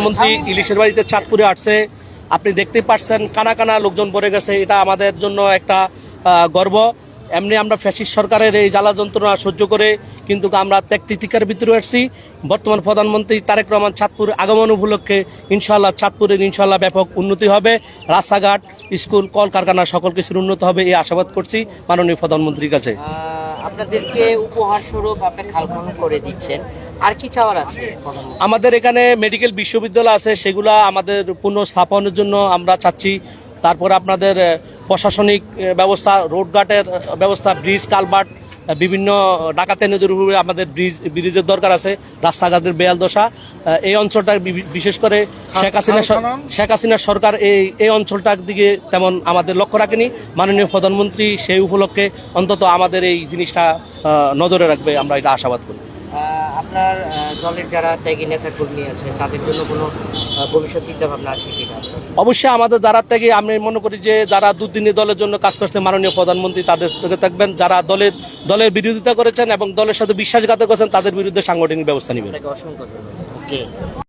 প্রধানমন্ত্রী ইলিশের বাড়িতে চাঁদপুরে আসছে, আপনি দেখতে পাচ্ছেন কানা কানা লোকজন ভরে গেছে। এটা আমাদের জন্য একটা গর্ব। এমনি আমরা ফ্যাসিস্ট সরকারের এই জ্বালা যন্ত্রণা সহ্য করে কিন্তু আমরা ত্যাগ তিতিকার ভিতরে আসছি। বর্তমান প্রধানমন্ত্রী তারেক রহমান চাঁদপুর আগমন উপলক্ষে ইনশাআল্লাহ চাঁদপুরের ইনশাআল্লাহ ব্যাপক উন্নতি হবে, রাস্তাঘাট, স্কুল, কলকারখানা সকল কিছুর উন্নত হবে এই আশাবাদ করছি মাননীয় প্রধানমন্ত্রীর কাছে। আপনাদেরকে উপহার স্বরূপ আপনি খাল খনন করে দিচ্ছেন, আর কি চাওয়ার আছে? আমাদের এখানে মেডিকেল বিশ্ববিদ্যালয় আছে, সেগুলা আমাদের পুনঃস্থাপনের জন্য আমরা চাচ্ছি। তারপর আপনাদের প্রশাসনিক ব্যবস্থা, রোডঘাটের ব্যবস্থা, ব্রিজ, কালভার্ট, বিভিন্ন ডাকাতে নদীর উপরে আমাদের ব্রিজের দরকার আছে, রাস্তাঘাটের বেয়াল দশা। এই অঞ্চলটা বিশেষ করে শেখ হাসিনা সরকার এই অঞ্চলটার দিকে তেমন আমাদের লক্ষ্য রাখেনি। মাননীয় প্রধানমন্ত্রী সেই উপলক্ষে অন্তত আমাদের এই জিনিসটা নজরে রাখবে, আমরা এটা আশাবাদ করি। আপনার দলের যারা ত্যাগী নেতা কর্মী আছে তাদের জন্য কোনো ভবিষ্যৎ চিন্তা ভাবনা আছে কিনা? অবশ্যই আমাদের যারা ত্যাগী, আমি মনে করি যে যারা দুর্দিনী দলের জন্য কাজ করছে মাননীয় প্রধানমন্ত্রী তাদের থেকে থাকবেন, যারা দলের বিরোধিতা করেছেন এবং দলের সাথে বিশ্বাসঘাতক করেছেন তাদের বিরুদ্ধে সাংগঠনিক ব্যবস্থা নেবেন। অসংখ্য ধন্যবাদ।